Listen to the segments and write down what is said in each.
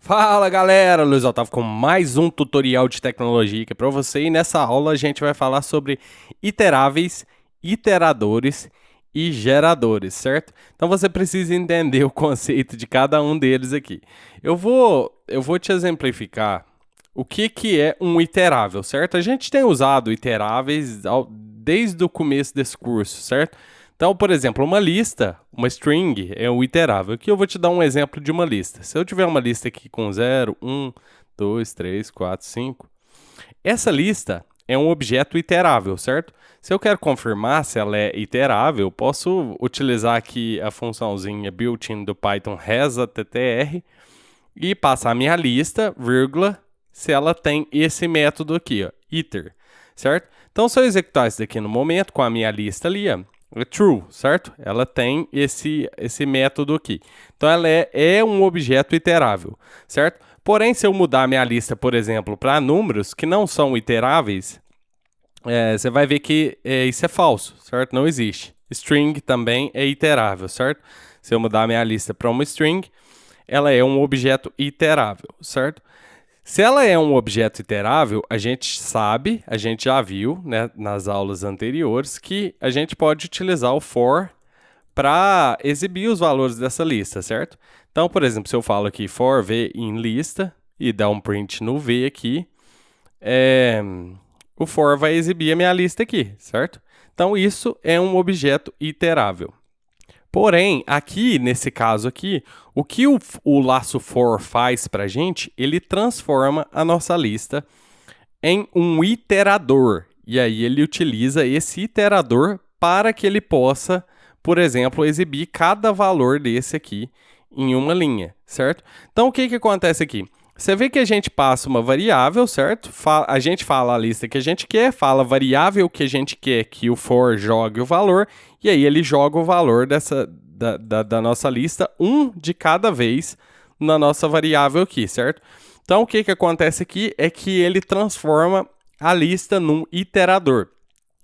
Fala galera, Luiz Otávio com mais um tutorial de tecnologia aqui para você e nessa aula a gente vai falar sobre iteráveis, iteradores e geradores, certo? Então você precisa entender o conceito de cada um deles aqui. Eu vou te exemplificar o que é um iterável, certo? A gente tem usado iteráveis desde o começo desse curso, certo? Então, por exemplo, uma lista, uma string, é um iterável. Aqui eu vou te dar um exemplo de uma lista. Se eu tiver uma lista aqui com 0, 1, 2, 3, 4, 5, essa lista é um objeto iterável, certo? Se eu quero confirmar se ela é iterável, eu posso utilizar aqui a funçãozinha built-in do Python resattr e passar a minha lista, vírgula, se ela tem esse método aqui, ó, iter, certo? Então, se eu executar isso daqui no momento com a minha lista ali, ó, é true, certo? Ela tem esse método aqui. Então, ela é um objeto iterável, certo? Porém, se eu mudar a minha lista, por exemplo, para números que não são iteráveis, você vai ver que isso é falso, certo? Não existe. String também é iterável, certo? Se eu mudar a minha lista para uma string, ela é um objeto iterável, certo? Se ela é um objeto iterável, a gente sabe, a gente já viu, né, nas aulas anteriores, que a gente pode utilizar o for para exibir os valores dessa lista, certo? Então, por exemplo, se eu falo aqui for v em lista e dar um print no v aqui, o for vai exibir a minha lista aqui, certo? Então, isso é um objeto iterável. Porém, aqui, nesse caso aqui, o que o laço for faz para a gente, ele transforma a nossa lista em um iterador. E aí ele utiliza esse iterador para que ele possa, por exemplo, exibir cada valor desse aqui em uma linha, certo? Então, o que acontece aqui? Você vê que a gente passa uma variável, certo? A gente fala a lista que a gente quer, fala a variável que a gente quer que o for jogue o valor, e aí ele joga o valor da nossa lista, um de cada vez na nossa variável aqui, certo? Então, o que acontece aqui é que ele transforma a lista num iterador.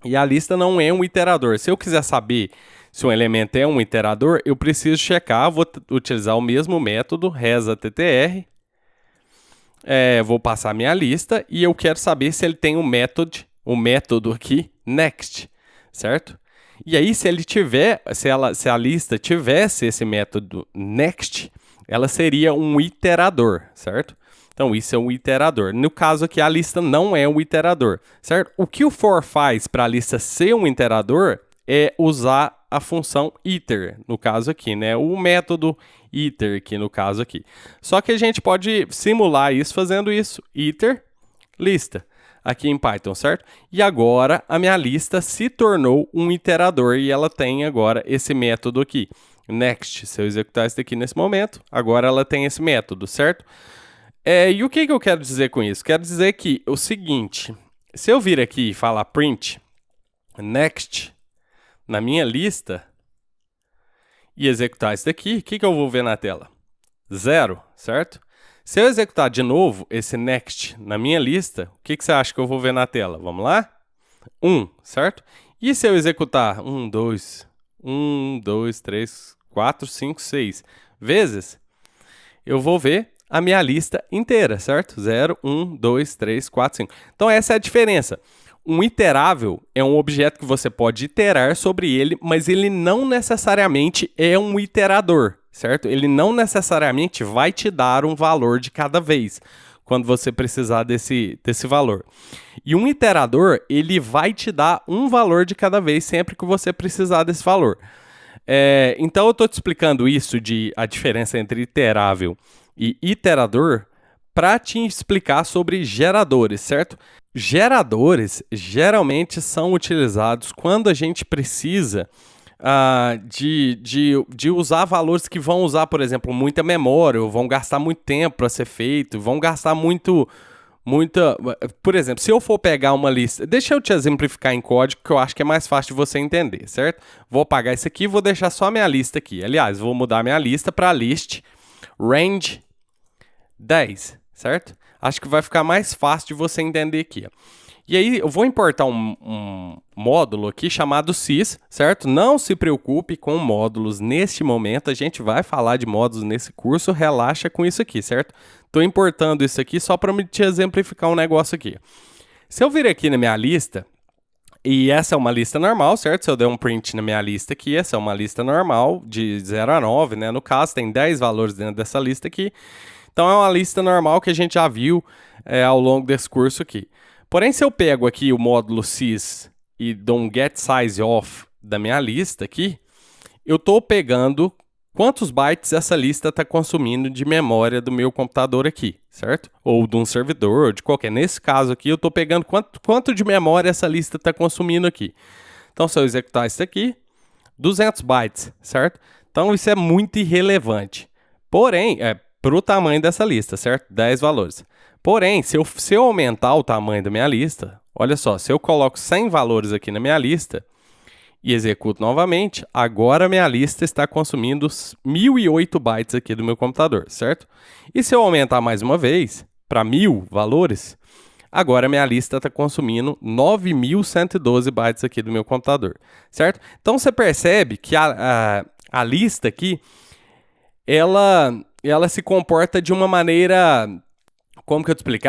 E a lista não é um iterador. Se eu quiser saber se um elemento é um iterador, eu preciso checar, vou utilizar o mesmo método, resattr, vou passar minha lista e eu quero saber se ele tem o método aqui, next, certo? E aí, se a lista tivesse esse método next, ela seria um iterador, certo? Então, isso é um iterador. No caso aqui, a lista não é um iterador, certo? O que o for faz para a lista ser um iterador é usar a função iter, no caso aqui, né? O método iter aqui, no caso aqui. Só que a gente pode simular isso fazendo isso, iter, lista, aqui em Python, certo? E agora a minha lista se tornou um iterador e ela tem agora esse método aqui, next. Se eu executar isso daqui nesse momento, agora ela tem esse método, certo? E o que eu quero dizer com isso? Quero dizer que o seguinte, se eu vir aqui e falar print next na minha lista e executar isso daqui, o que eu vou ver na tela? 0, certo? Se eu executar de novo esse next na minha lista, o que você acha que eu vou ver na tela? Vamos lá? 1, certo? E se eu executar 1, 2, 3, 4, 5, 6 vezes, eu vou ver a minha lista inteira, certo? 0, 1, 2, 3, 4, 5. Então, essa é a diferença. Um iterável é um objeto que você pode iterar sobre ele, mas ele não necessariamente é um iterador, certo? Ele não necessariamente vai te dar um valor de cada vez, quando você precisar desse valor. E um iterador, ele vai te dar um valor de cada vez, sempre que você precisar desse valor. Então, eu estou te explicando isso, a diferença entre iterável e iterador, para te explicar sobre geradores, certo? Geradores geralmente são utilizados quando a gente precisa de usar valores que vão usar, por exemplo, muita memória, ou vão gastar muito tempo para ser feito, vão gastar muita... Por exemplo, se eu for pegar uma lista... Deixa eu te exemplificar em código, que eu acho que é mais fácil de você entender, certo? Vou apagar isso aqui e vou deixar só a minha lista aqui. Aliás, vou mudar minha lista para list range 10, certo? Acho que vai ficar mais fácil de você entender aqui, ó. E aí eu vou importar um módulo aqui chamado sys, certo? Não se preocupe com módulos neste momento, a gente vai falar de módulos nesse curso, relaxa com isso aqui, certo? Estou importando isso aqui só para me te exemplificar um negócio aqui. Se eu vir aqui na minha lista, e essa é uma lista normal, certo? Se eu der um print na minha lista aqui, essa é uma lista normal de 0 a 9, né? No caso, tem 10 valores dentro dessa lista aqui. Então, é uma lista normal que a gente já viu ao longo desse curso aqui. Porém, se eu pego aqui o módulo sys e dou um get size of da minha lista aqui, eu estou pegando quantos bytes essa lista está consumindo de memória do meu computador aqui, certo? Ou de um servidor, de qualquer. Nesse caso aqui, eu estou pegando quanto de memória essa lista está consumindo aqui. Então, se eu executar isso aqui, 200 bytes, certo? Então, isso é muito irrelevante. Porém, para o tamanho dessa lista, certo? 10 valores. Porém, se eu aumentar o tamanho da minha lista, olha só, se eu coloco 100 valores aqui na minha lista e executo novamente, agora minha lista está consumindo 1008 bytes aqui do meu computador, certo? E se eu aumentar mais uma vez para 1000 valores, agora minha lista está consumindo 9112 bytes aqui do meu computador, certo? Então você percebe que a lista aqui, ela se comporta de uma maneira... Como que eu te explico?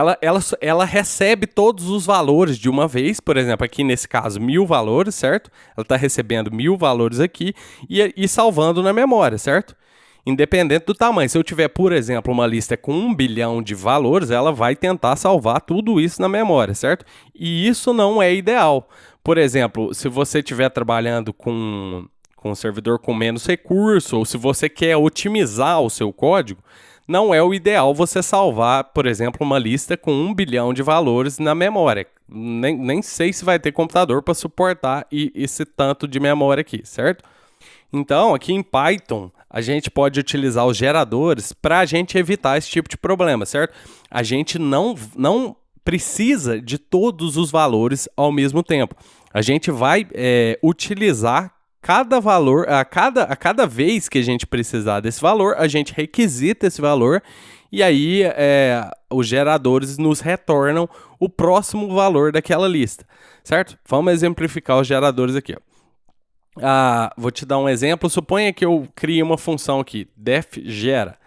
Ela recebe todos os valores de uma vez, por exemplo, aqui nesse caso, 1000 valores, certo? Ela está recebendo 1000 valores aqui e salvando na memória, certo? Independente do tamanho. Se eu tiver, por exemplo, uma lista com 1 bilhão de valores, ela vai tentar salvar tudo isso na memória, certo? E isso não é ideal. Por exemplo, se você estiver trabalhando com um servidor com menos recurso, ou se você quer otimizar o seu código, não é o ideal você salvar, por exemplo, uma lista com 1 bilhão de valores na memória. Nem sei se vai ter computador para suportar esse tanto de memória aqui, certo? Então, aqui em Python, a gente pode utilizar os geradores para a gente evitar esse tipo de problema, certo? A gente não precisa de todos os valores ao mesmo tempo. A gente vai utilizar cada valor, a cada vez que a gente precisar desse valor, a gente requisita esse valor e aí os geradores nos retornam o próximo valor daquela lista, certo? Vamos exemplificar os geradores aqui. Vou te dar um exemplo. Suponha que eu crie uma função aqui, def_gera,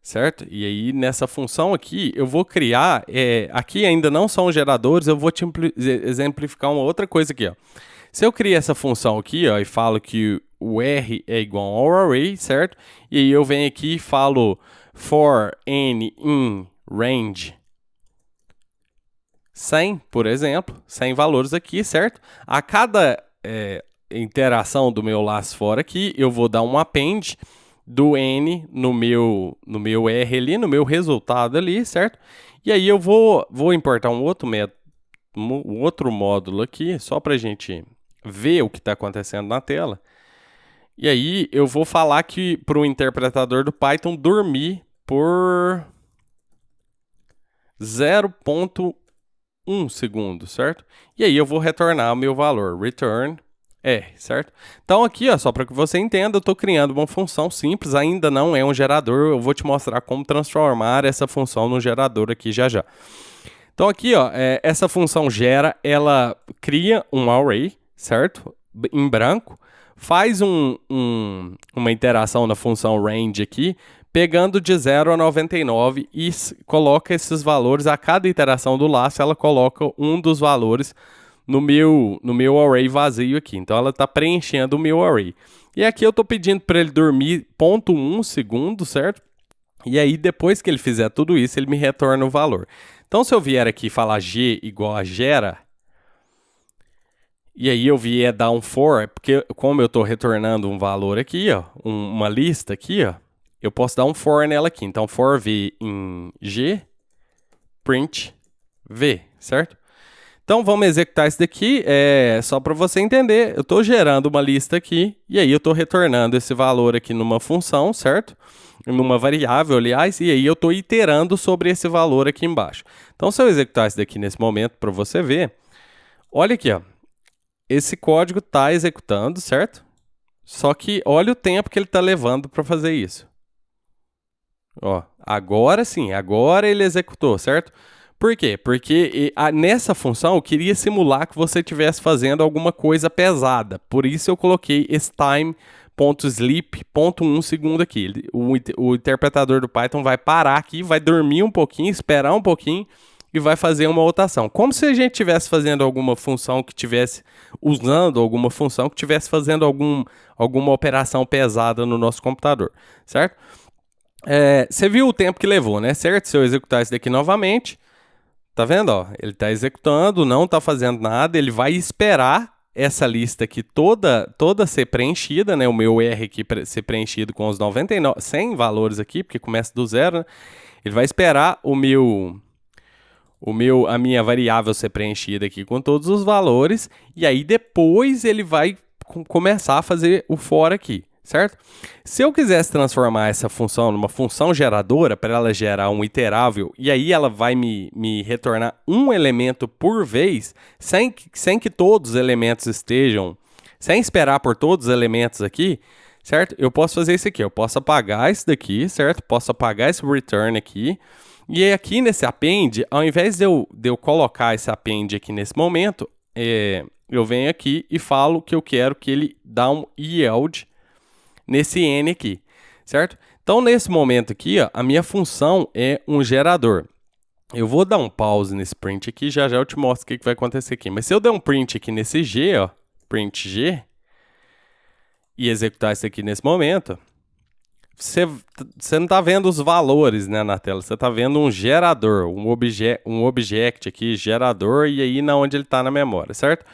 certo? E aí nessa função aqui eu vou criar, aqui ainda não são geradores, eu vou te exemplificar uma outra coisa aqui, ó. Se eu criar essa função aqui, ó, e falo que o R é igual ao array, certo? E aí eu venho aqui e falo for n in range 100, por exemplo, 100 valores aqui, certo? A cada interação do meu laço for aqui, eu vou dar um append do n no meu R ali, no meu resultado ali, certo? E aí eu vou importar um outro módulo aqui, só para a gente ver o que está acontecendo na tela. E aí eu vou falar que para o interpretador do Python dormir por 0,1 segundo, certo? E aí eu vou retornar o meu valor, return R, certo? Então aqui, ó, só para que você entenda, eu estou criando uma função simples, ainda não é um gerador, eu vou te mostrar como transformar essa função no gerador aqui já já. Então aqui, ó, essa função gera, ela cria um array, certo? Em branco, faz uma interação na função range aqui, pegando de 0 a 99 e coloca esses valores, a cada iteração do laço, ela coloca um dos valores no meu array vazio aqui. Então, ela está preenchendo o meu array. E aqui eu estou pedindo para ele dormir 0,1 segundo, certo? E aí, depois que ele fizer tudo isso, ele me retorna o valor. Então, se eu vier aqui e falar g igual a gera, e aí eu vier dar um for, porque como eu estou retornando um valor aqui, ó, uma lista aqui, ó, eu posso dar um for nela aqui. Então, for v em g, print v, certo? Então, vamos executar isso daqui, só para você entender. Eu estou gerando uma lista aqui, e aí eu estou retornando esse valor aqui numa função, certo? Numa variável, aliás, e aí eu estou iterando sobre esse valor aqui embaixo. Então, se eu executar isso daqui nesse momento, para você ver, olha aqui, ó. Esse código está executando, certo? Só que olha o tempo que ele está levando para fazer isso. Ó, agora sim, agora ele executou, certo? Por quê? Porque nessa função eu queria simular que você estivesse fazendo alguma coisa pesada. Por isso eu coloquei esse time.sleep.1 segundo aqui. O interpretador do Python vai parar aqui, vai dormir um pouquinho, esperar um pouquinho e vai fazer uma rotação. Como se a gente estivesse fazendo alguma função que estivesse usando alguma função que estivesse fazendo alguma operação pesada no nosso computador, certo? Você viu o tempo que levou, né? Certo? Se eu executar isso daqui novamente, tá vendo? Ó, ele está executando, não está fazendo nada, ele vai esperar essa lista aqui toda ser preenchida, né? O meu R aqui ser preenchido com os 100 valores aqui, porque começa do zero, né? Ele vai esperar a minha variável ser preenchida aqui com todos os valores, e aí depois ele vai começar a fazer o for aqui, certo? Se eu quisesse transformar essa função numa função geradora, para ela gerar um iterável, e aí ela vai me retornar um elemento por vez, sem que todos os elementos estejam, sem esperar por todos os elementos aqui, certo? Eu posso fazer isso aqui, eu posso apagar isso daqui, certo? Posso apagar esse return aqui, e aí aqui nesse append, ao invés de eu colocar esse append aqui nesse momento, eu venho aqui e falo que eu quero que ele dá um yield nesse n aqui, certo? Então, nesse momento aqui, ó, a minha função é um gerador. Eu vou dar um pause nesse print aqui, já eu te mostro o que vai acontecer aqui. Mas se eu der um print aqui nesse g, ó, print g, e executar isso aqui nesse momento, você não está vendo os valores, né, na tela, você está vendo um gerador, um object aqui, gerador, e aí na onde ele está na memória, certo?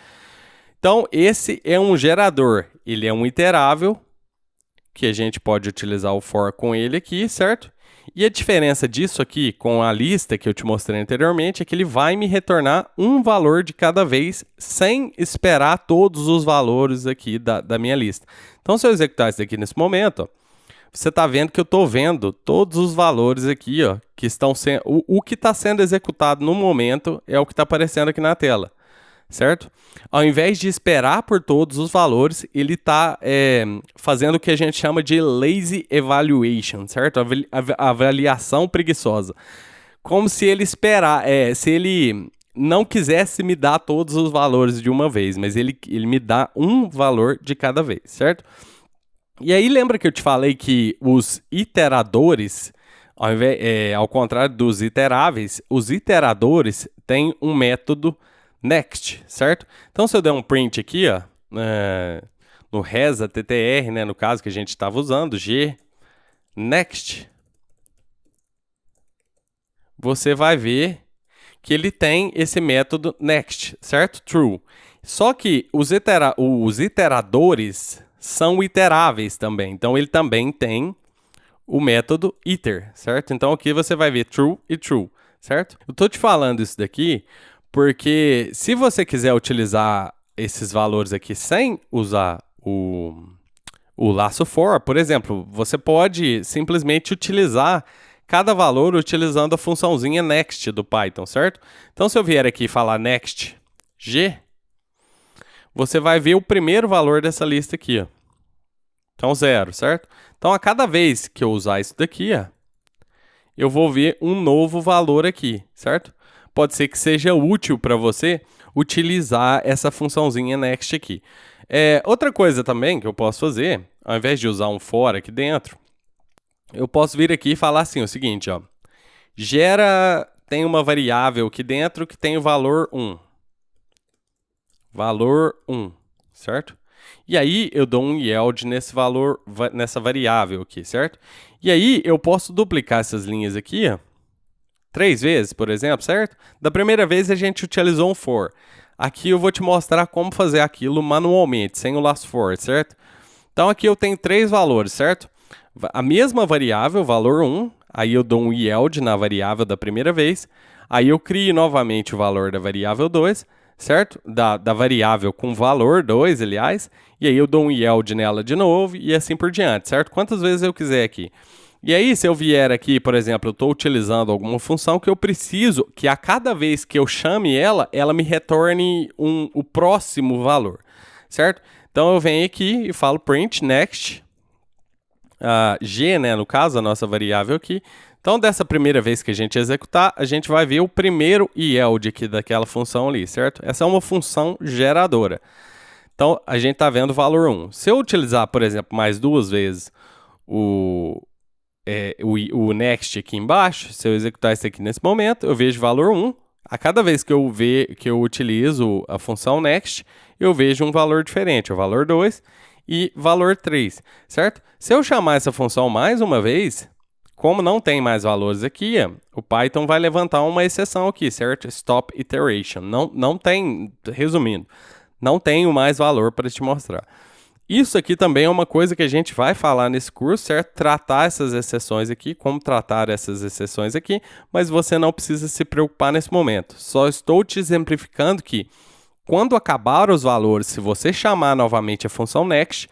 Então, esse é um gerador, ele é um iterável, que a gente pode utilizar o for com ele aqui, certo? E a diferença disso aqui com a lista que eu te mostrei anteriormente é que ele vai me retornar um valor de cada vez sem esperar todos os valores aqui da minha lista. Então, se eu executar isso aqui nesse momento, ó, você está vendo que eu estou vendo todos os valores aqui, ó, que estão sendo... O que está sendo executado no momento é o que está aparecendo aqui na tela, certo? Ao invés de esperar por todos os valores, ele está fazendo o que a gente chama de lazy evaluation, certo? Avaliação preguiçosa. Como se ele se ele não quisesse me dar todos os valores de uma vez, mas ele me dá um valor de cada vez, certo? E aí lembra que eu te falei que os iteradores, ao contrário dos iteráveis, os iteradores têm um método next, certo? Então, se eu der um print aqui, ó, no reza ttr, né, no caso que a gente estava usando, g next, você vai ver que ele tem esse método next, certo? True. Só que os iteradores são iteráveis também. Então, ele também tem o método iter, certo? Então, aqui você vai ver true e true, certo? Eu estou te falando isso daqui porque se você quiser utilizar esses valores aqui sem usar o laço for, por exemplo, você pode simplesmente utilizar cada valor utilizando a funçãozinha next do Python, certo? Então, se eu vier aqui e falar next g, você vai ver o primeiro valor dessa lista aqui, ó. Então, 0, certo? Então, a cada vez que eu usar isso daqui, ó, eu vou ver um novo valor aqui, certo? Pode ser que seja útil para você utilizar essa funçãozinha next aqui. Outra coisa também que eu posso fazer, ao invés de usar um for aqui dentro, eu posso vir aqui e falar assim, o seguinte, ó, tem uma variável aqui dentro que tem o valor 1. Valor 1, certo? E aí eu dou um yield nessa variável aqui, certo? E aí eu posso duplicar essas linhas aqui, ó, 3 vezes, por exemplo, certo? Da primeira vez a gente utilizou um for. Aqui eu vou te mostrar como fazer aquilo manualmente, sem o last for, certo? Então aqui eu tenho 3 valores, certo? A mesma variável, valor 1, aí eu dou um yield na variável da primeira vez, aí eu crio novamente o valor da variável 2, certo? Da variável com valor 2, aliás, e aí eu dou um yield nela de novo e assim por diante, certo? Quantas vezes eu quiser aqui. E aí, se eu vier aqui, por exemplo, eu estou utilizando alguma função que eu preciso que a cada vez que eu chame ela me retorne o próximo valor, certo? Então, eu venho aqui e falo print next, g, né, no caso, a nossa variável aqui, Então, dessa primeira vez que a gente executar, a gente vai ver o primeiro yield aqui daquela função ali, certo? Essa é uma função geradora. Então, a gente está vendo o valor 1. Se eu utilizar, por exemplo, mais duas vezes o next aqui embaixo, se eu executar isso aqui nesse momento, eu vejo o valor 1. A cada vez que eu utilizo a função next, eu vejo um valor diferente, o valor 2 e valor 3, certo? Se eu chamar essa função mais uma vez, como não tem mais valores aqui, o Python vai levantar uma exceção aqui, certo? Stop iteration. Não tem, resumindo, não tenho mais valor para te mostrar. Isso aqui também é uma coisa que a gente vai falar nesse curso, certo? Tratar essas exceções aqui, como tratar essas exceções aqui, mas você não precisa se preocupar nesse momento. Só estou te exemplificando que, quando acabar os valores, se você chamar novamente a função next,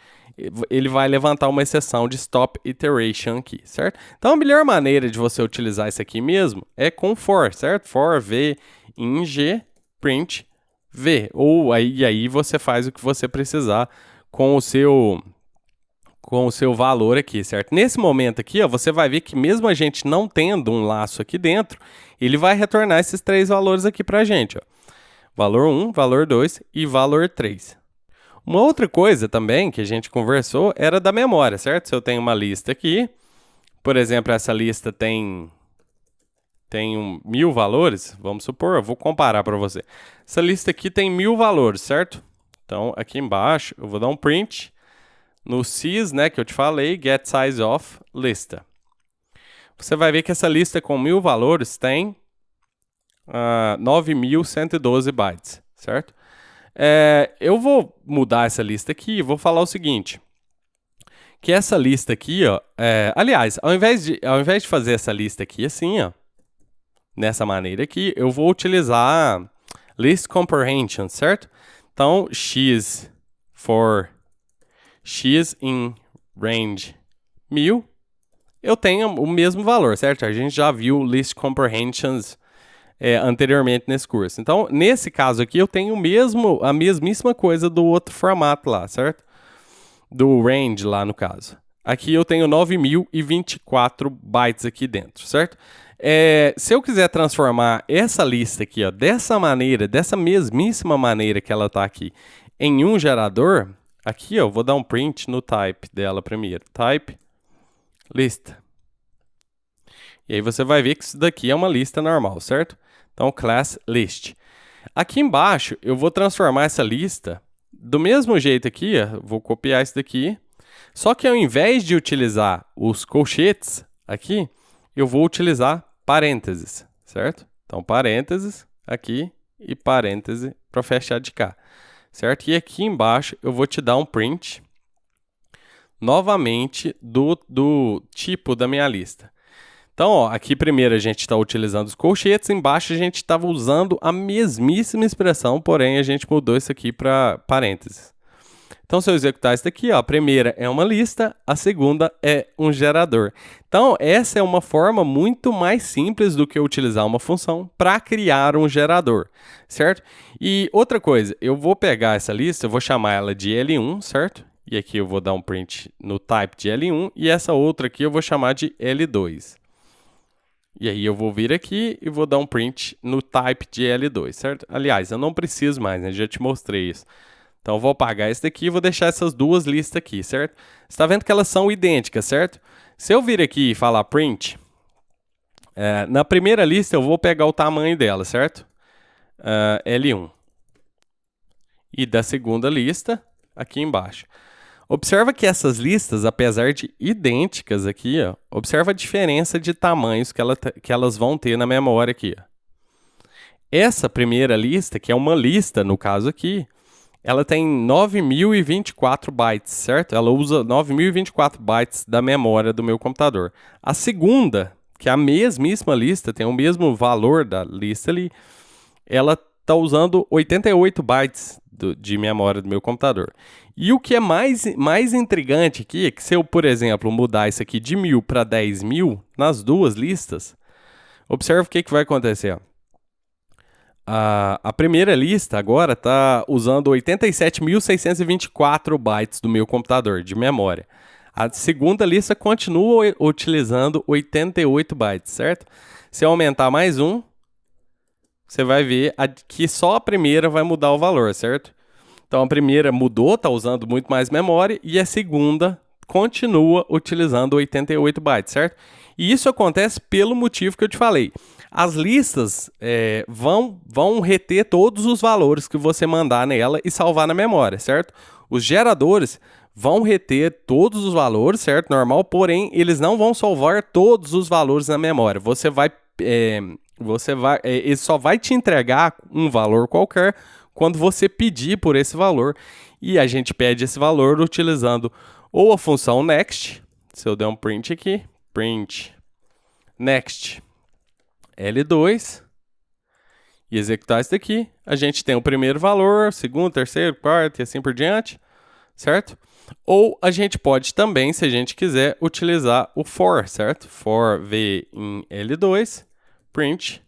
ele vai levantar uma exceção de stop iteration aqui, certo? Então, a melhor maneira de você utilizar isso aqui mesmo é com for, certo? For v in g print v. Ou aí você faz o que você precisar com o seu valor aqui, certo? Nesse momento aqui, ó, você vai ver que mesmo a gente não tendo um laço aqui dentro, ele vai retornar esses três valores aqui para a gente, ó. Valor 1, valor 2 e valor 3. Uma outra coisa também que a gente conversou era da memória, certo? Se eu tenho uma lista aqui, por exemplo, essa lista tem 1000 valores, vamos supor, eu vou comparar para você. Essa lista aqui tem 1000 valores, certo? Então, aqui embaixo, eu vou dar um print no sys, né, que eu te falei, get size of lista. Você vai ver que essa lista com 1000 valores tem 9.112 bytes, certo? Eu vou mudar essa lista aqui e vou falar o seguinte, que essa lista aqui, ó, aliás, ao invés de fazer essa lista aqui assim, ó, nessa maneira aqui, eu vou utilizar list comprehension, certo? Então, x for x in range 1000, eu tenho o mesmo valor, certo? A gente já viu list comprehensions anteriormente nesse curso. Então, nesse caso aqui, eu tenho a mesmíssima coisa do outro formato lá, certo? Do range lá, no caso. Aqui eu tenho 9.024 bytes aqui dentro, certo? Se eu quiser transformar essa lista aqui, ó, dessa maneira, dessa mesmíssima maneira que ela está aqui, em um gerador, aqui ó, eu vou dar um print no type dela primeiro. Type lista. E aí você vai ver que isso daqui é uma lista normal, certo? Então, class list. Aqui embaixo, eu vou transformar essa lista do mesmo jeito aqui, ó, vou copiar isso daqui, só que ao invés de utilizar os colchetes aqui, eu vou utilizar parênteses, certo? Então, parênteses aqui e parêntese para fechar de cá, certo? E aqui embaixo eu vou te dar um print novamente do tipo da minha lista. Então, ó, aqui primeiro a gente está utilizando os colchetes, embaixo a gente estava usando a mesmíssima expressão, porém a gente mudou isso aqui para parênteses. Então, se eu executar isso daqui, ó, a primeira é uma lista, a segunda é um gerador. Então, essa é uma forma muito mais simples do que utilizar uma função para criar um gerador, certo? E outra coisa, eu vou pegar essa lista, eu vou chamar ela de L1, certo? E aqui eu vou dar um print no type de L1, e essa outra aqui eu vou chamar de L2. E aí eu vou vir aqui e vou dar um print no type de L2, certo? Aliás, eu não preciso mais, né? Já te mostrei isso. Então, eu vou apagar esse daqui e vou deixar essas duas listas aqui, certo? Você está vendo que elas são idênticas, certo? Se eu vir aqui e falar print, na primeira lista eu vou pegar o tamanho dela, certo? L1. E da segunda lista, aqui embaixo. Observa que essas listas, apesar de idênticas aqui, ó, observa a diferença de tamanhos que elas vão ter na memória aqui. Ó. Essa primeira lista, que é uma lista no caso aqui, ela tem 9.024 bytes, certo? Ela usa 9.024 bytes da memória do meu computador. A segunda, que é a mesmíssima lista, tem o mesmo valor da lista ali, ela está usando 88 bytes de memória do meu computador. E o que é mais intrigante aqui é que se eu, por exemplo, mudar isso aqui de 1000 para 10.000 nas duas listas, observe o que vai acontecer. A primeira lista agora está usando 87.624 bytes do meu computador de memória. A segunda lista continua utilizando 88 bytes, certo? Se eu aumentar mais um, você vai ver que só a primeira vai mudar o valor, certo? Então a primeira mudou, está usando muito mais memória, e a segunda continua utilizando 88 bytes, certo? E isso acontece pelo motivo que eu te falei. As listas vão reter todos os valores que você mandar nela e salvar na memória, certo? Os geradores vão reter todos os valores, certo? Normal, porém, eles não vão salvar todos os valores na memória. Ele só vai te entregar um valor qualquer quando você pedir por esse valor. E a gente pede esse valor utilizando ou a função next, se eu der um print aqui, print next L2, e executar isso daqui, a gente tem o primeiro valor, segundo, terceiro, quarto e assim por diante, certo? Ou a gente pode também, se a gente quiser, utilizar o for, certo? For v em L2, print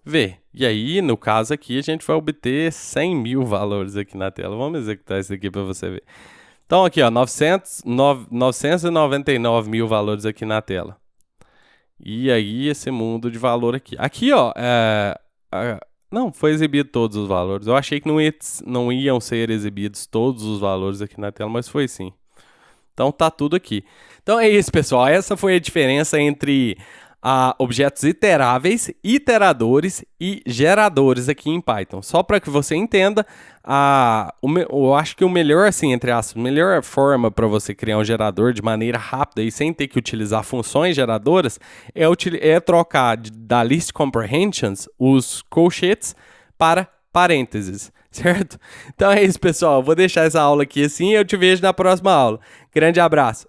v. E aí, no caso aqui, a gente vai obter 100 mil valores aqui na tela. Vamos executar isso aqui para você ver. Então, aqui, ó, 999 mil valores aqui na tela. E aí, esse mundo de valor aqui. Aqui, ó, não, foi exibido todos os valores. Eu achei que não iam ser exibidos todos os valores aqui na tela, mas foi sim. Então, tá tudo aqui. Então, é isso, pessoal. Essa foi a diferença entre objetos iteráveis, iteradores e geradores aqui em Python. Só para que você entenda, eu acho que o melhor, assim, entre aspas, a melhor forma para você criar um gerador de maneira rápida e sem ter que utilizar funções geradoras é trocar da list comprehensions os colchetes para parênteses, certo? Então é isso, pessoal. Vou deixar essa aula aqui assim e eu te vejo na próxima aula. Grande abraço.